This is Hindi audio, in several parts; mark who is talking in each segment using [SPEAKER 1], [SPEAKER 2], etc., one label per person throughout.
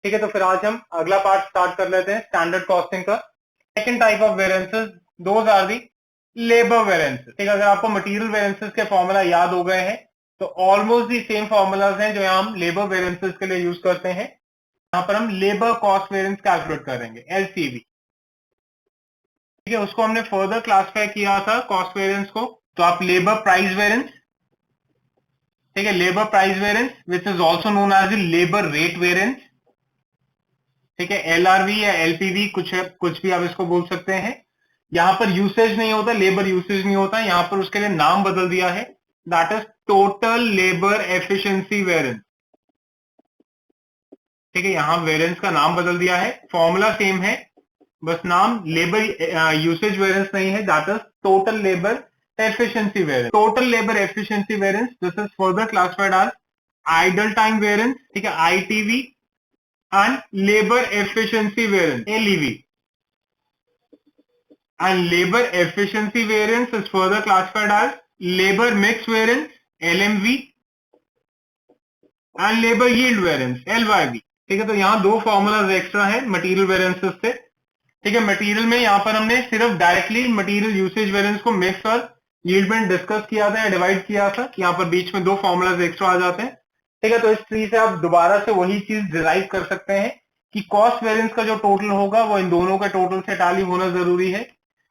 [SPEAKER 1] ठीक है, तो फिर आज हम अगला पार्ट स्टार्ट कर लेते हैं स्टैंडर्ड कॉस्टिंग का। Second type of variances, those are the labour variances. ठीक है, अगर आपको मटेरियल वेरिएंसेस के फॉर्मूला याद हो गए हैं तो ऑलमोस्ट दी सेम फॉर्मूलाज हैं जो हम लेबर वेरिएंसेस के लिए यूज करते हैं। यहाँ पर हम लेबर कॉस्ट वेरिएंस कैलकुलेट करेंगे, एलसीवी। ठीक है, उसको हमने फर्दर क्लासिफाई किया था कॉस्ट वेरिएंस को, तो आप लेबर प्राइस वेरिएंस, ठीक है, labour price variance which is also known as labour rate variance. ठीक है, एलआरवी या एलपीवी कुछ भी आप इसको बोल सकते हैं। यहां पर यूसेज नहीं होता, लेबर यूसेज नहीं होता, यहां पर उसके लिए नाम बदल दिया है, that is total labour efficiency variance. ठीक है, यहां वेरिएंस का नाम बदल दिया है, फॉर्मूला सेम है, बस नाम लेबर यूसेज वेरिएंस नहीं है, that is total labour efficiency variance. Total labour efficiency variance this is further classified as idle time variance, ठीक है, ITV, and labour efficiency variance, LEV. And labor efficiency variance is further classified as labor mix variance, LMV, and labor yield variance, LYV। ठीक है, तो यहाँ दो फॉर्मूलाज एक्स्ट्रा है मटेरियल वेरिएंसेस से। ठीक है, मटेरियल में यहाँ पर हमने सिर्फ डायरेक्टली मटेरियल यूसेज वेरिएंस को मिक्स और यील्ड में डिस्कस किया था या डिवाइड किया था, यहाँ पर बीच में दो फॉर्मूलाज एक्स्ट्रा आ जाते हैं। ठीक है, तो इस ट्री से आप दोबारा से वही चीज डिराइव कर सकते हैं कि कॉस्ट वेरिएंस का जो टोटल होगा वो इन दोनों के टोटल से टैली होना जरूरी है,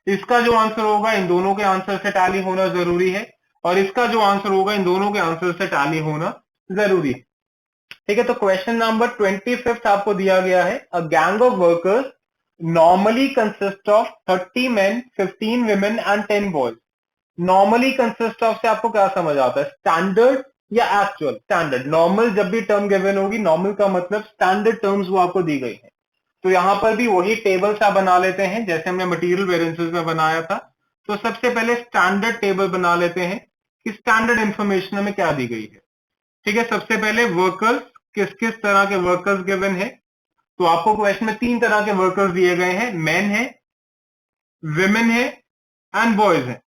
[SPEAKER 1] इसका जो आंसर होगा इन दोनों के आंसर से टैली होना जरूरी है, और इसका जो आंसर होगा इन दोनों के आंसर से टैली होना जरूरी है। ठीक है, तो क्वेश्चन नंबर 25 आपको दिया गया है, a gang of workers normally consist of 30 men, 15 women and 10 boys। Normally consist of से आपको क्या समझ आता है, स्टैंडर्ड या एक्चुअल? स्टैंडर्ड। नॉर्मल जब भी टर्म गिवन होगी, नॉर्मल का मतलब स्टैंडर्ड टर्म्स वो आपको दी गई है, तो यहां पर भी वही टेबल सा बना लेते हैं जैसे हमने मटेरियल वेरिएंसेस में बनाया था। तो सबसे पहले स्टैंडर्ड टेबल बना लेते हैं कि स्टैंडर्ड इंफॉर्मेशन हमें क्या दी गई है। ठीक है, सबसे पहले वर्कर्स, किस किस तरह के वर्कर्स गिवन है, तो आपको क्वेश्चन में तीन तरह के वर्कर्स दिए गए हैं, मेन है, विमेन है, एंड बॉयज है।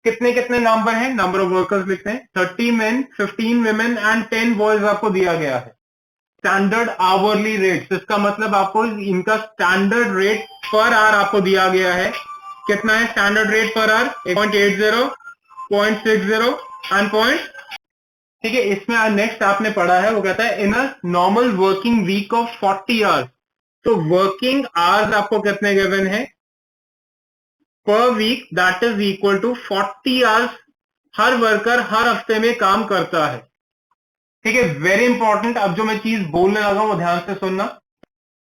[SPEAKER 1] कितने कितने नंबर हैं, नंबर ऑफ वर्कर्स लिखते हैं, 30 men, 15 women एंड 10 बॉयज आपको दिया गया है। स्टैंडर्ड आवरली रेट, इसका मतलब आपको इनका स्टैंडर्ड रेट पर आवर आपको दिया गया है। कितना है standard rate per hour? 0.80, 0.60 and point. ठीक है, इसमें नेक्स्ट आपने पढ़ा है, वो कहता है in a normal working week of 40 hours. तो वर्किंग आवर्स आपको कितने गिवन है per week, that is equal to 40 hours हर वर्कर हर हफ्ते में काम करता है। ठीक है, वेरी इंपॉर्टेंट। अब जो मैं चीज बोलने लगा हूं वो ध्यान से सुनना।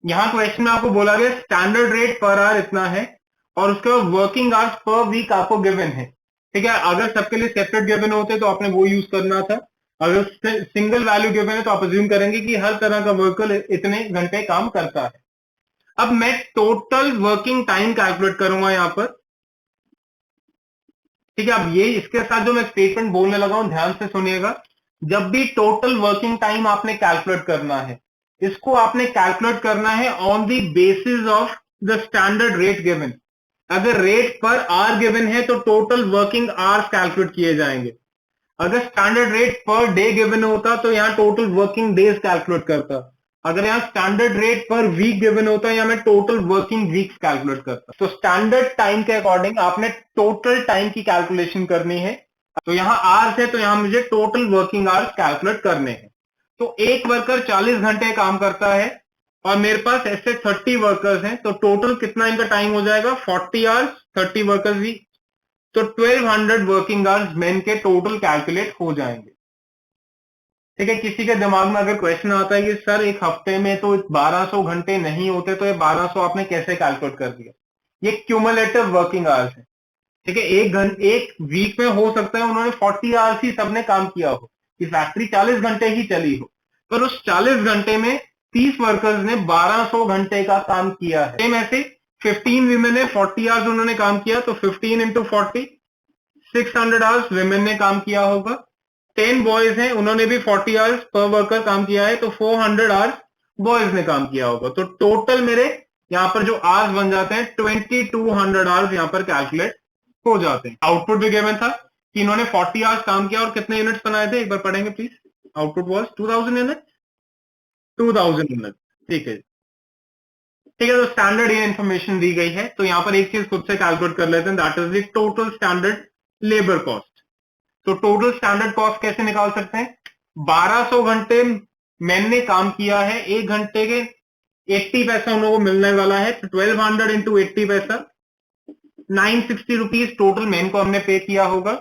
[SPEAKER 1] यहां क्वेश्चन में आपको बोला गया स्टैंडर्ड रेट पर आवर इतना है, और उसके बाद वर्किंग आवर्स पर वीक आपको गिवन है। ठीक है, अगर सबके लिए सेपरेट गिवन होते तो आपने वो यूज करना था, अगर सिंगल वैल्यू गिवन है तो आप अज्यूम करेंगे कि हर तरह का वर्कर इतने घंटे काम करता है। अब मैं टोटल वर्किंग टाइम कैलकुलेट करूंगा यहां पर। ठीक है, अब ये इसके साथ जो मैं स्टेटमेंट बोलने लगा हूं ध्यान से सुनिएगा। जब भी टोटल वर्किंग टाइम आपने कैलकुलेट करना है, इसको आपने कैलकुलेट करना है on the basis of the standard rate given. अगर रेट पर आवर गिवन है तो टोटल वर्किंग आवर्स कैलकुलेट किए जाएंगे। अगर standard rate per day given होता तो यहां टोटल वर्किंग डेज कैलकुलेट करता। अगर यहाँ standard rate per week given होता है या मैं टोटल वर्किंग वीक्स कैलकुलेट करता। तो स्टैंडर्ड टाइम के अकॉर्डिंग आपने टोटल टाइम की कैलकुलेशन करनी है। तो यहाँ आवर्स है तो यहाँ मुझे टोटल वर्किंग आवर्स कैलकुलेट करने हैं। तो एक वर्कर 40 घंटे काम करता है और मेरे पास ऐसे 30 वर्कर्स हैं, तो टोटल कितना इनका टाइम हो जाएगा, 40 आवर्स, 30 वर्कर्स भी, तो 1200 वर्किंग आवर्स मेन के टोटल कैलकुलेट हो जाएंगे। ठीक है, किसी के दिमाग में अगर क्वेश्चन आता है कि सर एक हफ्ते में तो 1200 घंटे नहीं होते, तो ये 1200 आपने कैसे कैलकुलेट कर दिया? ये क्यूमुलेटिव वर्किंग आवर्स है। ठीक है, एक वीक में हो सकता है उन्होंने 40 आवर्स ही सबने काम किया हो, कि फैक्ट्री 40 घंटे ही चली हो, पर उस 40 घंटे में 30 वर्कर्स ने 1200 घंटे का काम किया है। सेम ऐसे 15 वीमेन ने 40 आवर्स उन्होंने काम किया, तो 15 इंटू 40, 600 आवर्स विमेन ने काम किया होगा। 10 बॉयज हैं, उन्होंने भी 40 आवर्स पर वर्कर काम किया है, तो 400 आवर्स बॉयज ने काम किया होगा। तो टोटल मेरे यहाँ पर जो आवर्स बन जाते हैं 2200 आवर्स यहाँ पर कैलकुलेट हो जाते हैं। आउटपुट भी गिवन था कि इन्होंने 40 आवर्स काम किया और कितने यूनिट्स बनाए थे, एक बार पढ़ेंगे please. Output was 2000 unit. 2000 unit. ठीक है, ठीक है। तो स्टैंडर्ड ये इन्फॉर्मेशन दी गई है, तो यहां पर एक चीज खुद से कैलकुलेट कर लेते हैं, that is the total standard labour cost. तो टोटल स्टैंडर्ड कॉस्ट कैसे निकाल सकते हैं? 1200 घंटे मैंने काम किया है, एक घंटे के 80 पैसा उन लोगों को मिलने वाला है, तो 1200 इंटू 80 पैसा 960 रुपीज टोटल मैन को हमने पे किया होगा।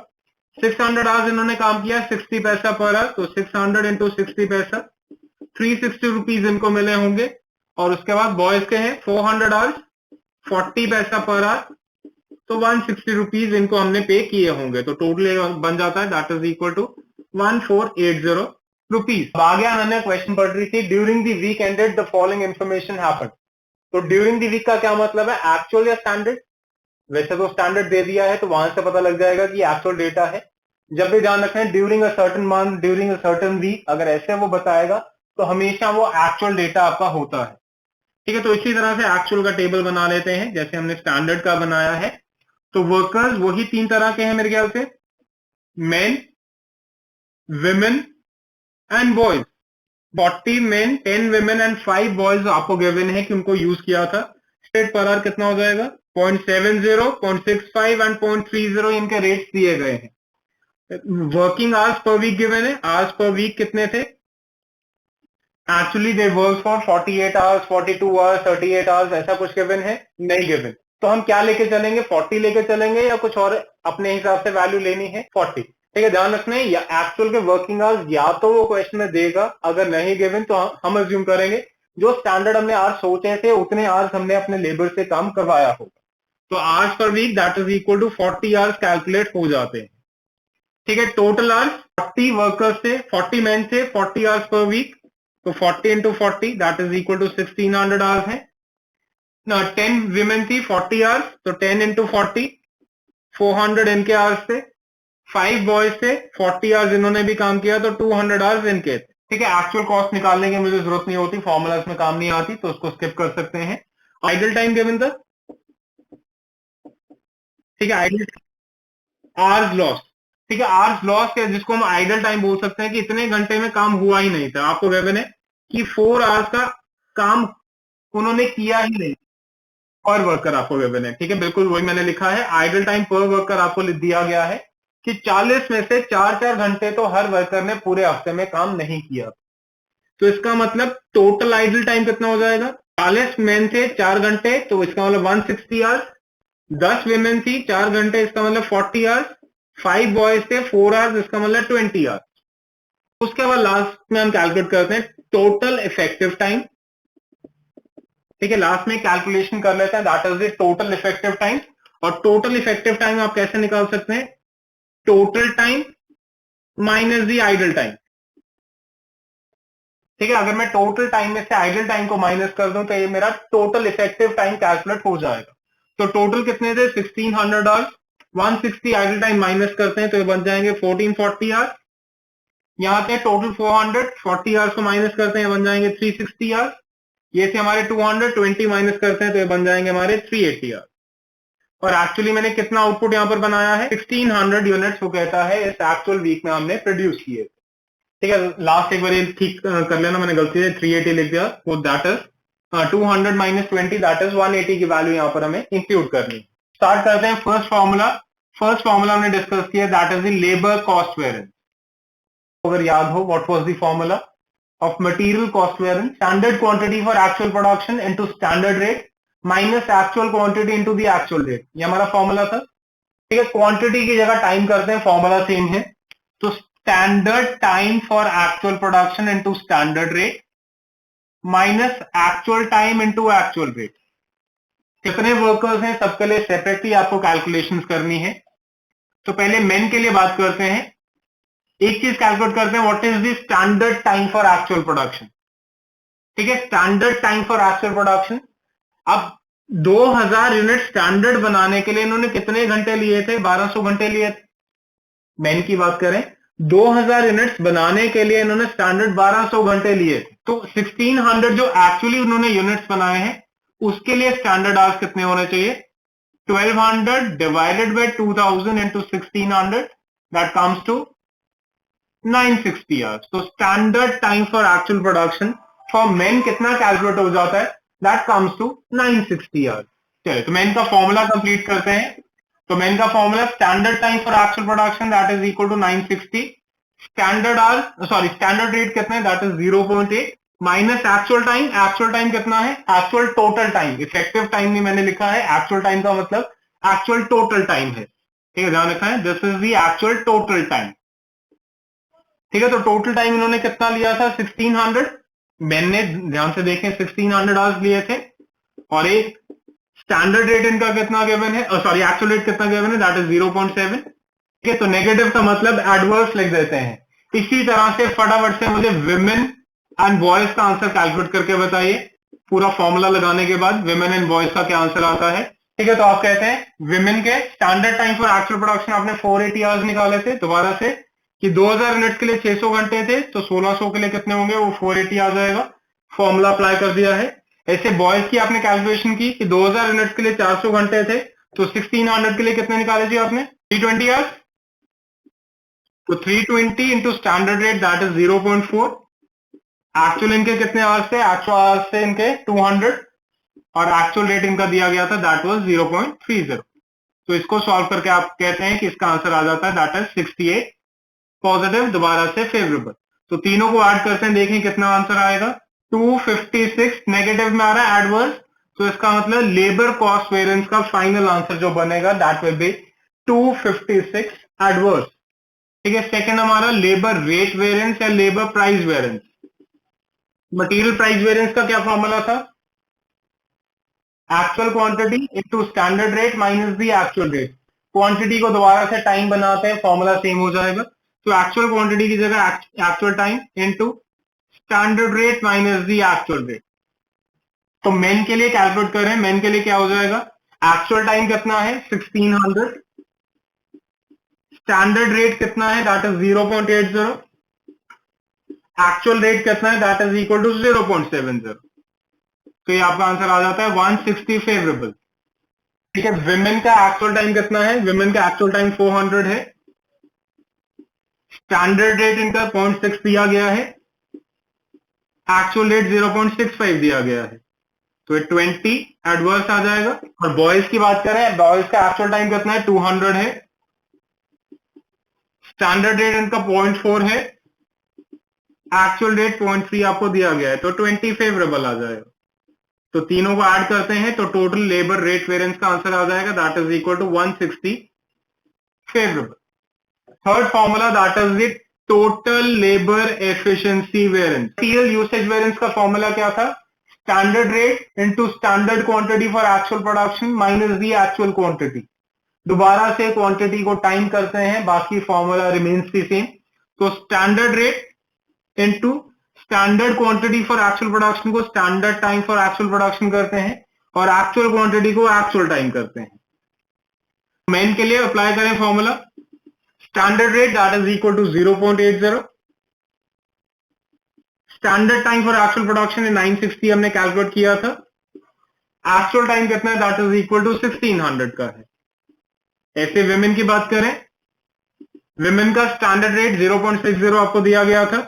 [SPEAKER 1] 600 आवर्स इन्होंने काम किया, 60 पैसा पर आवर, तो 600 इंटू 60 पैसा 360 रुपीज इनको मिले होंगे। और उसके बाद बॉयज के हैं 400 आवर्स 40 पैसा पर आवर, तो 160 रुपीज इनको हमने पे किए होंगे। तो टोटल बन जाता है that is equal to 1480 rupees. आगे अनन्या क्वेश्चन पढ़ रही थी, during the week ended the following information happened. तो ड्यूरिंग द वीक का क्या मतलब है? एक्चुअल या स्टैंडर्ड? वैसे तो स्टैंडर्ड दे दिया है तो वहां से पता लग जाएगा कि एक्चुअल डेटा है। जब भी ध्यान रखें during a certain month, during a certain week, अगर ऐसे वो बताएगा तो हमेशा वो एक्चुअल डेटा आपका होता है। ठीक है, तो इसी तरह से एक्चुअल का टेबल बना लेते हैं जैसे हमने स्टैंडर्ड का बनाया है। तो वर्कर्स वही 3 तरह के हैं मेरे ख्याल से, main, women and boys. 40 main, 10 women and 5 boys आपको गिवन है कि उनको यूज किया था। स्टेट पर आवर कितना हो जाएगा? 0.70, 0.65 एंड 0.30 इनके रेट्स दिए गए हैं। Working hours per week given है, आवर्स पर वीक कितने थे? Actually they work for 48 hours, 42 hours, 38 hours, ऐसा कुछ गिवन है? नहीं गिवन। तो हम क्या लेके चलेंगे? 40 लेके चलेंगे या कुछ और अपने हिसाब से वैल्यू लेनी है? 40। ठीक है, ध्यान रखना है या एक्चुअल के वर्किंग आवर्स या तो वो क्वेश्चन में देगा, अगर नहीं गिवन तो हम अज्यूम करेंगे जो स्टैंडर्ड हमने आवर्स सोचे थे उतने आवर्स हमने अपने लेबर से काम करवाया होगा। तो hours per week that is equal to 40 hours calculate हो जाते हैं। ठीक है, टोटल आवर्स 40 वर्कर्स थे, 40 मैन थे, 40 आवर्स पर वीक, तो 40 into 40 that is equal to 1600 hours है ना। 10 विमेन थी 40 आवर्स, तो 10 इंटू 40 400 इनके आवर्स थे। 5 बॉयज थे 40 आवर्स इन्होंने भी काम किया, तो 200 आवर्स इनके थे। ठीक है, एक्चुअल कॉस्ट निकालने की मुझे जरूरत नहीं होती, फॉर्मूलाज में काम नहीं आती, तो उसको स्किप कर सकते हैं। आइडल टाइम गिवन था, ठीक है, आइडल आवर्स लॉस। ठीक है, आवर्स लॉस है जिसको हम आइडल टाइम बोल सकते हैं कि इतने घंटे में काम हुआ ही नहीं था। आपको गिवन है कि 4 आवर्स का काम उन्होंने किया ही नहीं, पर वर्कर आपको गिवन है। ठीक है, बिल्कुल वही मैंने लिखा है, आइडल टाइम पर वर्कर आपको दिया गया है कि 40 में से 4-4 घंटे तो हर वर्कर ने पूरे हफ्ते में काम नहीं किया। तो इसका मतलब टोटल आइडल टाइम कितना हो जाएगा? 40 मेन थे 4 घंटे, तो इसका मतलब 160 आवर्स। 10 विमेन थी 4 घंटे, इसका मतलब 40 आवर्स। 5 बॉयज थे 4 आवर्स, इसका मतलब 20 आवर्स। उसके बाद लास्ट में हम कैलकुलेट करते हैं टोटल इफेक्टिव टाइम। ठीक है, लास्ट में कैलकुलेशन कर लेते हैं that is the total effective time. और टोटल इफेक्टिव टाइम आप कैसे निकाल सकते हैं? Total time minus the idle time. ठीक है, अगर मैं टोटल टाइम में से आइडल टाइम को माइनस कर दूं तो ये मेरा टोटल इफेक्टिव टाइम कैलकुलेट हो जाएगा। तो टोटल कितने थे? 1600 आवर्स, 160 आइडल टाइम माइनस करते हैं तो ये बन जाएंगे 1440 आवर्स। यहाँ पे टोटल 440 आवर्स को माइनस करते हैं बन जाएंगे 360 आवर्स। ये थे हमारे 220 माइनस करते हैं तो ये बन जाएंगे हमारे 380 आवर्स। और एक्चुअली मैंने कितना आउटपुट यहाँ पर बनाया है? 1600 यूनिट्स वो कहता है इस एक्चुअल वीक में हमने प्रोड्यूस किए। ठीक है, लास्ट एक बार ये ठीक कर लेना, मैंने गलती से 380 लिख दिया, वो that is 200 minus 20 that is 180 की वैल्यू यहाँ पर हमें इंक्लूड करनी। स्टार्ट करते हैं फर्स्ट फॉर्मूला। फर्स्ट फॉर्मूला हमने डिस्कस किया that is the labour cost variance. अगर याद हो what was the formula of material cost variance? Standard quantity for actual production into standard rate minus actual quantity into the actual rate, ये हमारा फॉर्मूला था। ठीक है, क्वांटिटी की जगह टाइम करते हैं, फॉर्मूला सेम है। तो standard time for actual production into standard rate minus actual time into actual rate. कितने वर्कर्स हैं सबके लिए सेपरेटली आपको कैलकुलेशंस करनी है। तो पहले मेन के लिए बात करते हैं। एक चीज कैलकुलेट करते हैं, what is the standard time for actual production. ठीक है, standard time for actual production. अब 2000 यूनिट स्टैंडर्ड बनाने के लिए इन्होंने कितने घंटे लिए थे? 1200 घंटे लिए थे। मेन की बात करें 2000 यूनिट्स बनाने के लिए इन्होंने स्टैंडर्ड 1200 घंटे लिए थे। तो 1600 जो एक्चुअली उन्होंने यूनिट्स बनाए हैं उसके लिए स्टैंडर्ड आवर्स कितने होने चाहिए? 1200 divided by 2000 into 1600 that comes to 960 hours. तो standard time for actual production for men कितना कैलकुलेट हो जाता है, दैट कम्स टू 960 आवर्स। चलिए तो मेन का फॉर्मूला कंप्लीट करते हैं। तो मेन का formula standard time for actual production that is equal to 960, standard rate कितना है, that is 0.8 minus actual time कितना है, actual total time, effective time नहीं मैंने लिखा है, एक्चुअल टाइम का मतलब एक्चुअल टोटल टाइम है, ठीक है, ध्यान रखना है, this is the actual total time. ठीक है, तो टोटल टाइम इन्होंने कितना लिया था, 1600, मैंने ध्यान से देखें 1600 आवर्स लिए थे, और एक स्टैंडर्ड रेट इनका कितना गिवन है, सॉरी एक्चुअल रेट कितना गिवन है, दैट इज 0.7। ठीक है, तो नेगेटिव का मतलब एडवर्स लिख देते हैं। इसी तरह से फटाफट से मुझे विमेन एंड बॉयज का आंसर कैलकुलेट करके बताइए, पूरा फॉर्मूला लगाने के बाद विमेन एंड बॉयज का क्या आंसर आता है। ठीक है, तो आप कहते हैं विमेन के standard time for actual production आपने 480 आवर्स निकाले थे, दोबारा से कि 2000 यूनिट के लिए 600 घंटे थे, तो 1600 के लिए कितने होंगे, वो 480 आ जाएगा, फॉर्मूला अप्लाई कर दिया है। ऐसे बॉयज की आपने कैलकुलेशन की कि 2000 यूनिट के लिए 400 घंटे थे, तो 1600 के लिए कितने निकाले जी आपने, 320 आवर्स, तो 320 into standard rate that is 0.4, actual इनके कितने आवर्स थे, एक्चुअल आवर्स थे इनके 200, और एक्चुअल रेट इनका दिया गया था दैट वाज 0.30। तो इसको सॉल्व करके आप कहते हैं कि इसका आंसर आ जाता है दैट इज 68 पॉजिटिव, दोबारा से फेवरेबल। तो तीनों को ऐड करते हैं, देखें कितना आंसर आएगा, 256 नेगेटिव में आ रहा है एडवर्स, तो इसका मतलब लेबर कॉस्ट वेरिएंस का फाइनल आंसर जो बनेगा दैट विल बी 256 एडवर्स। ठीक है, सेकंड हमारा लेबर रेट वेरिएंस या labour price variance. Material price variance का क्या फॉर्मूला था, actual quantity into standard rate minus the actual rate. Quantity को दोबारा से टाइम बनाते हैं, फॉर्मूला सेम हो जाएगा, तो एक्चुअल क्वांटिटी की जगह actual time into standard rate minus the actual rate. तो मेन के लिए कैलकुलेट कर रहे हैं, मेन के लिए क्या हो जाएगा, एक्चुअल टाइम कितना है 1600, स्टैंडर्ड रेट कितना है दैट इज 0.80, एक्चुअल रेट कितना है दैट इज इक्वल टू 0.70, तो ये आपका आंसर आ जाता है 160 फेवरेबल। ठीक है, विमेन का एक्चुअल टाइम कितना है, विमेन का एक्चुअल टाइम 400 है, स्टैंडर्ड रेट इनका 0.6 दिया गया है, एक्चुअल रेट 0.65 दिया गया है, तो ये 20 एडवर्स आ जाएगा। और बॉयज की बात करें, बॉयज का एक्चुअल टाइम कितना है, 200 है, स्टैंडर्ड रेट इनका 0.4 है, एक्चुअल रेट 0.3 आपको दिया गया है, तो 20 फेवरेबल आ जाएगा। तो तीनों को ऐड करते हैं तो टोटल लेबर रेट वेरिएंस का आंसर आ जाएगा that is equal to 160 favourable. Third formula that is the total labour efficiency variance. Material usage variance का फॉर्मूला क्या था, standard rate into standard quantity for actual production minus the actual quantity. दोबारा से क्वांटिटी को टाइम करते हैं, बाकी फॉर्मूला रिमेन्स द सेम। तो standard rate into standard quantity for actual production को standard time for actual production करते हैं, और एक्चुअल क्वांटिटी को एक्चुअल टाइम करते हैं। मेन के लिए अप्लाई करें formula, standard rate that is equal to 0.80, standard time for actual production 960 हमने कैलकुलेट किया था, एक्चुअल टाइम कितना है दैट इज इक्वल टू 1600 का है। ऐसे विमेन की बात करें, विमेन का स्टैंडर्ड रेट 0.60 आपको दिया गया था,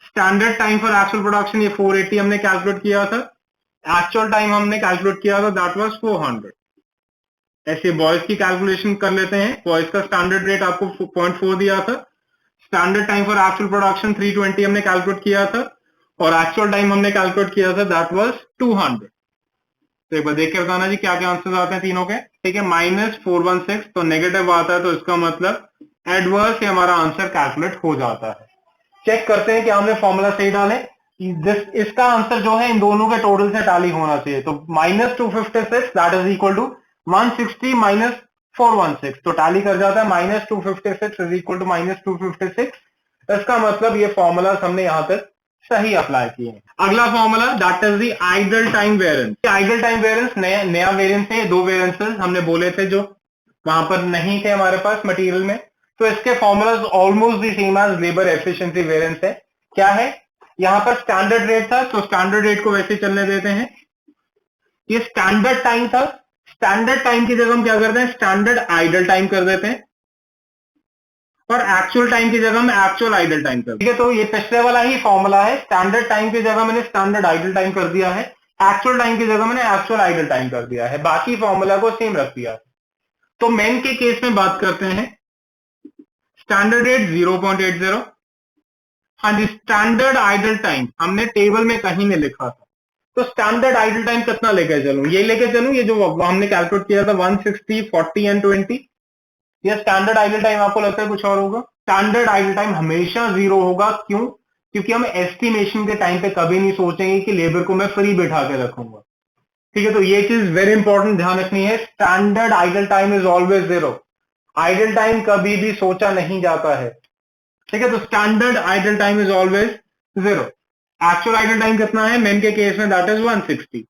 [SPEAKER 1] standard time for actual production ये 480 हमने कैलकुलेट किया था, एक्चुअल टाइम हमने कैलकुलेट किया था दैट वाज 400। ऐसे बॉयज की कैलकुलेशन कर लेते हैं, बॉयज का स्टैंडर्ड रेट आपको 0.4 दिया था, standard time for actual production 320 हमने कैलकुलेट किया था, और एक्चुअल टाइम हमने कैलकुलेट किया था दैट वाज 200। तो एक बार देख के बताना जी क्या क्या आंसर आते हैं तीनों के। ठीक है, -416, तो नेगेटिव आता है, तो इसका मतलब एडवर्स से हमारा आंसर कैलकुलेट हो जाता है। चेक करते हैं कि हमने फॉर्मूला सही डाले, इसका आंसर जो है इन दोनों के टोटल से टैली होना चाहिए। तो -256 that is equal to 160 minus 416, तो टैली कर जाता है, -256 इज इक्वल टू -256। इसका मतलब ये फॉर्मूला हमने यहां तक सही अप्लाई किए हैं। अगला formula that is the idol time variance. Idol time variance नया वेरिएंस है, दो वेरिएंसेस हमने बोले थे जो वहां पर नहीं थे हमारे पास मटेरियल में, तो इसके formulas almost the same as labour efficiency variance है। क्या है, यहां पर स्टैंडर्ड रेट था, तो स्टैंडर्ड रेट को वैसे चलने देते हैं। ये स्टैंडर्ड टाइम था, स्टैंडर्ड टाइम की जगह हम क्या करते हैं, स्टैंडर्ड आइडल टाइम कर देते हैं। और एक्चुअल टाइम की जगह मैं एक्चुअल आइडल टाइम कर, ठीक है। तो ये पिछले वाला ही फॉर्मूला है, स्टैंडर्ड टाइम की जगह मैंने स्टैंडर्ड आइडल टाइम कर दिया है, एक्चुअल टाइम की जगह मैंने एक्चुअल आइडल टाइम कर दिया है, बाकी फॉर्मूला को सेम रख दिया है। तो मेन के केस में बात करते हैं, स्टैंडर्ड रेट 0.80। हाँ जी, स्टैंडर्ड आइडल टाइम हमने टेबल में कहीं नहीं लिखा था, तो स्टैंडर्ड आइडल टाइम कितना लेकर चलूं, ये लेके चलूं, ये जो हमने कैलकुलेट किया था 160, 40 एंड 20, या स्टैंडर्ड आइडल टाइम आपको लगता है कुछ और होगा? स्टैंडर्ड आइडल टाइम हमेशा 0 होगा, क्यों? क्योंकि हम एस्टिमेशन के टाइम पे कभी नहीं सोचेंगे कि लेबर को मैं फ्री बैठा के रखूंगा, ठीक है। तो ये चीज वेरी इंपॉर्टेंट ध्यान रखनी है, standard idle time is always 0, idle time कभी भी सोचा नहीं जाता है, ठीक है। तो standard idle time is always 0। Actual idle time कितना है मेन के केस में? That is 160।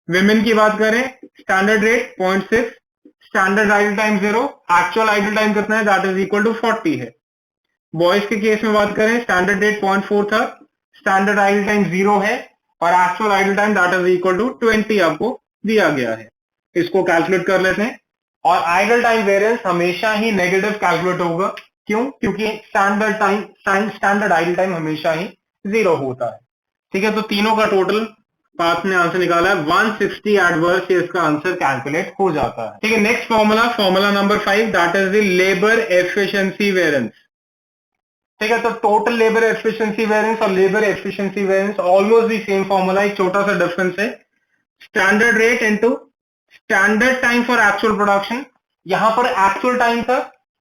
[SPEAKER 1] विमेन की बात करें, standard rate 0.6, standard idle time 0, actual idle time कितना है? दैट इज इक्वल टू 40 है। बॉयज के केस में बात करें, स्टैंडर्ड रेट 0.4 था, स्टैंडर्ड आइडल टाइम 0 है, और actual idle time that is equal to 20 आपको दिया गया है। इसको कैलकुलेट कर लेते हैं, और आइडल टाइम वेरिएंस हमेशा ही नेगेटिव कैलकुलेट होगा, क्यों? क्योंकि स्टैंडर्ड आइडल टाइम हमेशा ही 0 होता है, ठीक है। तो तीनों का टोटल पाथ ने आंसर निकाला है 160 एडवर्स से, इसका आंसर कैलकुलेट हो जाता है, ठीक है। Next formula, formula number 5, that is the labour efficiency variance, ठीक है। तो टोटल लेबर एफिशिएंसी वेरिएंस और labour efficiency variance almost the same formula, एक छोटा सा डिफरेंस है, standard rate into standard time for actual production. यहां पर एक्चुअल टाइम था,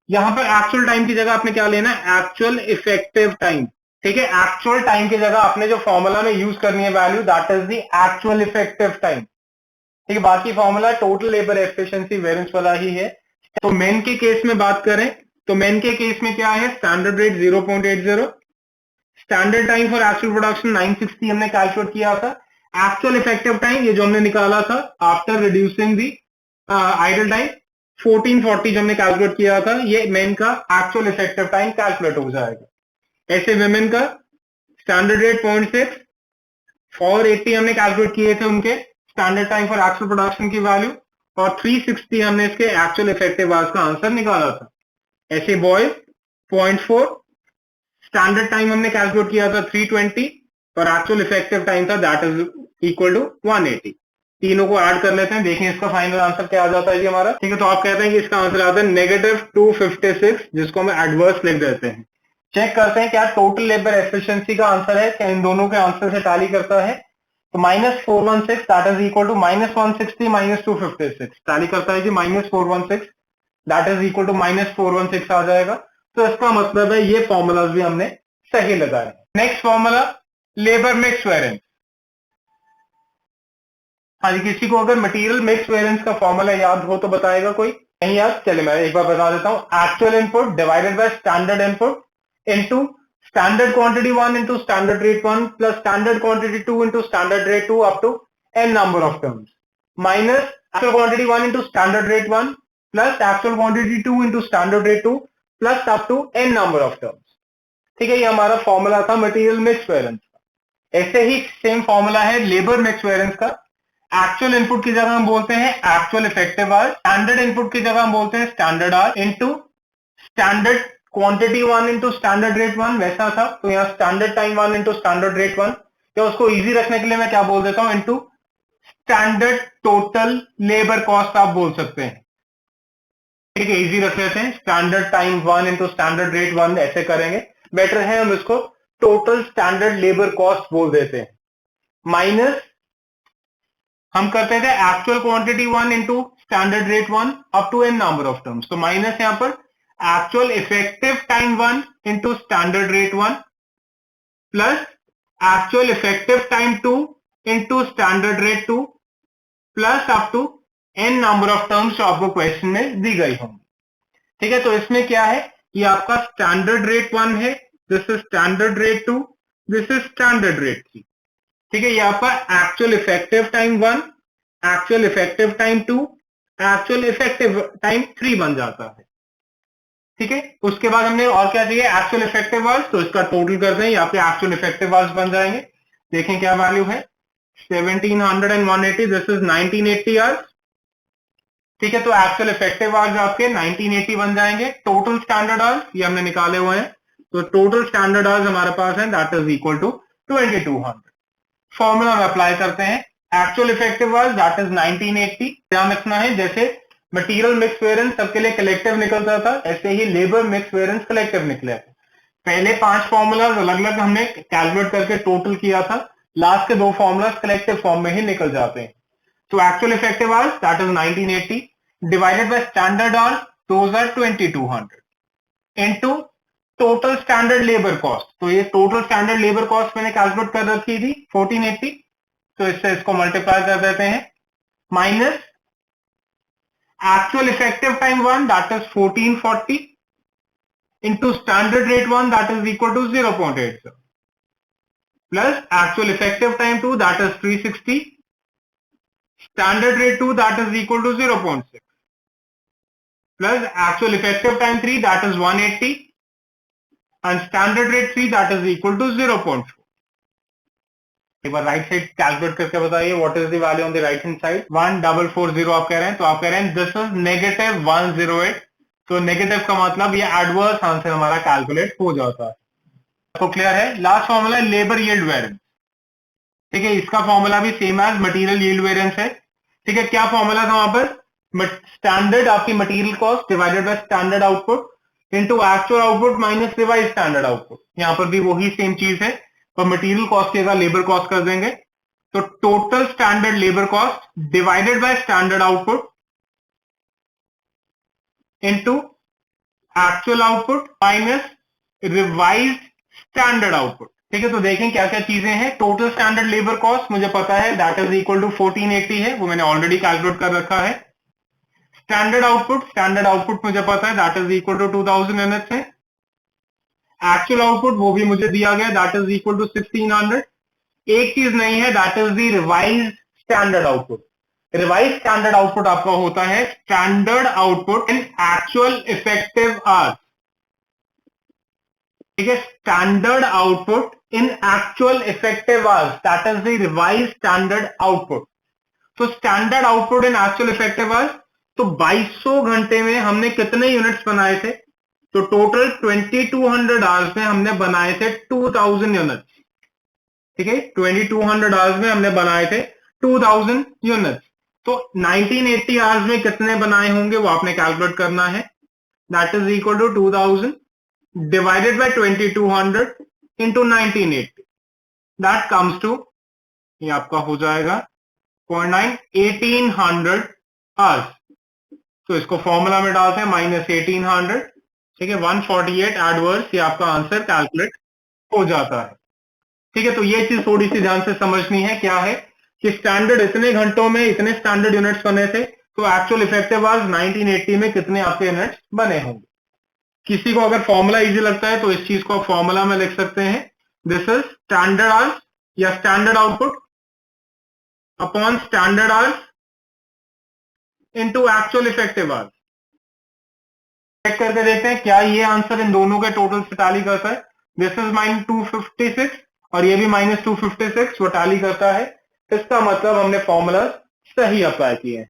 [SPEAKER 1] यहां पर एक्चुअल टाइम की जगह आपने क्या लेना है? एक्चुअल इफेक्टिव टाइम, ठीक है। एक्चुअल टाइम की जगह आपने जो फॉर्मूला में यूज करनी है value, that is the actual effective time, ठीक है। बाकी formula total labour efficiency variance वाला ही है। तो मेन के केस में बात करें, तो मेन के केस में क्या है? Standard rate 0.80, standard time for actual production 960 हमने कैलकुलेट किया था, एक्चुअल इफेक्टिव टाइम ये जो हमने निकाला था after reducing the idle time 1440 जो हमने कैलकुलेट किया था, ये मेन का एक्चुअल इफेक्टिव टाइम कैलकुलेट हो जाएगा। ऐसे विमेन का स्टैंडर्ड रेट 0.6, 480 हमने कैलकुलेट किए थे उनके standard time for actual production की वैल्यू, और 360 हमने इसके एक्चुअल इफेक्टिव आवर्स का आंसर निकाला था। ऐसे बॉयज 0.4, स्टैंडर्ड टाइम हमने कैलकुलेट किया था 320, और एक्चुअल इफेक्टिव टाइम था दैट इज इक्वल टू 180। तीनों को ऐड कर लेते हैं, देखें इसका फाइनल आंसर क्या आ जाता है जी हमारा, ठीक है। तो आप कहते हैं कि इसका आंसर आता है -256, जिसको हम एडवर्स लिख देते हैं। चेक करते हैं क्या टोटल लेबर एफिशिएंसी का आंसर है, क्या इन दोनों के आंसर से टैली करता है? तो -416 that is equal to -160 -256, tally करता है जी। -416 दैट इज इक्वल टू -416 आ जाएगा। तो इसका मतलब है ये फॉर्मूलाज भी हमने सही लगाए। Next formula, labour mix variance. हाँ जी, किसी को अगर मटेरियल मिक्स वेरिएंस का फॉर्मूला याद हो तो बताएगा कोई? नहीं याद? चलिए मैं एक बार बता देता हूं, actual input divided by standard input into standard quantity 1 into standard rate 1 plus standard quantity 2 into standard rate 2 up to n number of terms, minus actual quantity 1 into standard rate 1 plus actual quantity 2 into standard rate 2 plus up to n number of terms, ठीक है। ये हमारा फॉर्मूला था मटेरियल मिक्स वेरिएंस। ऐसे ही सेम फॉर्मूला है लेबर मिक्स वेरिएंस का। एक्चुअल इनपुट की जगह हम बोलते हैं actual effective hour, standard input की जगह हम बोलते हैं standard hour into standard quantity 1 into standard rate 1, वैसा था। तो यहाँ standard time 1 into standard rate 1, या उसको इजी रखने के लिए मैं क्या बोल देता हूं, into standard total labour cost आप बोल सकते हैं, ठीक है। इजी रख लेते हैं, standard time 1 into standard rate 1 ऐसे करेंगे, बेटर है हम इसको टोटल स्टैंडर्ड लेबर कॉस्ट बोल देते हैं, माइनस हम करते थे actual quantity 1 into standard rate 1 up to n number of terms. तो माइनस यहां पर actual effective time 1 into standard rate 1 plus actual effective time 2 into standard rate 2 plus up to n number of terms जो आपको क्वेश्चन में दी गई होंगी, ठीक है। तो इसमें क्या है, ये आपका स्टैंडर्ड रेट 1 है, this is standard rate 2, this is standard rate 3, ठीक है। ये आपका actual effective time 1, actual effective time 2, actual effective time 3 बन जाता है, ठीक है। उसके बाद हमने और क्या चाहिए, एक्चुअल इफेक्टिव आवर्स, तो इसका टोटल करते हैं, यहाँ पे एक्चुअल इफेक्टिव आवर्स बन जाएंगे। देखें क्या वैल्यू है, 1700 एंड 180, दिस इज 1980 आवर्स ठीक है, तो एक्चुअल इफेक्टिव आवर्स आपके 1980 बन जाएंगे। टोटल स्टैंडर्ड आवर्स ये हमने निकाले हुए हैं, तो टोटल स्टैंडर्ड आवर्स हमारे पास है, that is equal to 2200। Formula में अप्लाई करते हैं। Actual effective hours that is 1980। ध्यान रखना है, जैसे मटेरियल मिक्स वेरिएंस सबके लिए कलेक्टिव निकलता था, ऐसे ही लेबर मिक्स वेरिएंस कलेक्टिव निकले थे। पहले 5 फॉर्मूलाज अलग अलग हमने कैलकुलेट करके टोटल किया था, लास्ट के 2 फॉर्मूलाज कलेक्टिव फॉर्म में ही निकल जाते हैं। So actual effective hours that is 1980 divided by standard hours, those are 2200 into total standard labor cost। तो ये total standard labor cost मैंने कैलकुलेट कर रखी थी 1480, तो इससे इसको मल्टीप्लाई कर देते हैं, minus actual effective time 1 that is 1440 into standard rate 1 that is equal to 0.87 plus actual effective time 2 that is 360, standard rate 2 that is equal to 0.6 plus actual effective time 3 that is 180 and standard rate 3 that is equal to 0.4। एक बार राइट साइड कैलकुलेट करके बताइए, what is the value on the right hand side. 1440 आप कह रहे हैं, तो आप कह रहे हैं दिस इज नेगेटिव 108। तो नेगेटिव का मतलब ये एडवर्स आंसर हमारा कैलकुलेट हो जाता है। तो क्लियर है। लास्ट फॉर्मूला है लेबर यील्ड वेरिएंस। ठीक है, इसका फॉर्मूला भी same as material yield variance है। ठीक है, क्या फॉर्मूला था वहां पर, स्टैंडर्ड आपकी material cost divided by standard output into actual output minus revise standard output. यहां पर भी वही सेम चीज है, पर मटेरियल कॉस्ट की जगह लेबर कॉस्ट कर देंगे। तो total standard labour cost divided by standard output into actual output minus revised standard output. ठीक है, तो देखें क्या क्या चीजें हैं। टोटल स्टैंडर्ड लेबर कॉस्ट मुझे पता है दैट इज इक्वल टू 1480 है, वो मैंने ऑलरेडी कैलकुलेट कर रखा है। स्टैंडर्ड आउटपुट मुझे पता है that is equal to 2000 units है। एक्चुअल आउटपुट वो भी मुझे दिया गया, दैट इज इक्वल टू 1600। एक चीज नहीं है, that is the revise standard output. Revise standard output आपका होता है standard output in actual effective hours. ठीक है, standard output in actual effective hours that is the revise standard output. तो standard output in actual effective hours, तो 2200 घंटे में हमने कितने यूनिट्स बनाए थे, तो टोटल 2200 आवर्स में हमने बनाए थे 2000 यूनिट्स। ठीक है, 2200 आवर्स में हमने बनाए थे 2000 यूनिट्स। तो 1980 आवर्स में कितने बनाए होंगे वो आपने कैलकुलेट करना है, that is equal to 2000 divided by 2200 into 1980, that comes to, ये आपका हो जाएगा 0.9 1800 आवर्स। तो इसको फॉर्मूला में डालते हैं, माइनस 1800। ठीक है, 148 एडवर्स, ये आपका आंसर कैलकुलेट हो जाता है। ठीक है, तो ये चीज थोड़ी सी ध्यान से समझनी है, क्या है कि स्टैंडर्ड इतने घंटों में इतने स्टैंडर्ड यूनिट्स बने थे, तो एक्चुअल इफेक्टिव आवर्स 1980 में कितने आपके यूनिट्स बने होंगे। किसी को अगर फॉर्मूला इजी लगता है तो इस चीज को आप फॉर्मूला में लिख सकते हैं, दिस इज स्टैंडर्ड आवर्स या standard output upon standard hours into actual effective hours. Check करके देखते हैं क्या ये आंसर इन दोनों के टोटल से टैली करता है। दिस इज -256 और ये भी -256, वो टैली करता है। इसका मतलब हमने फॉर्मूला सही अप्लाई किए हैं।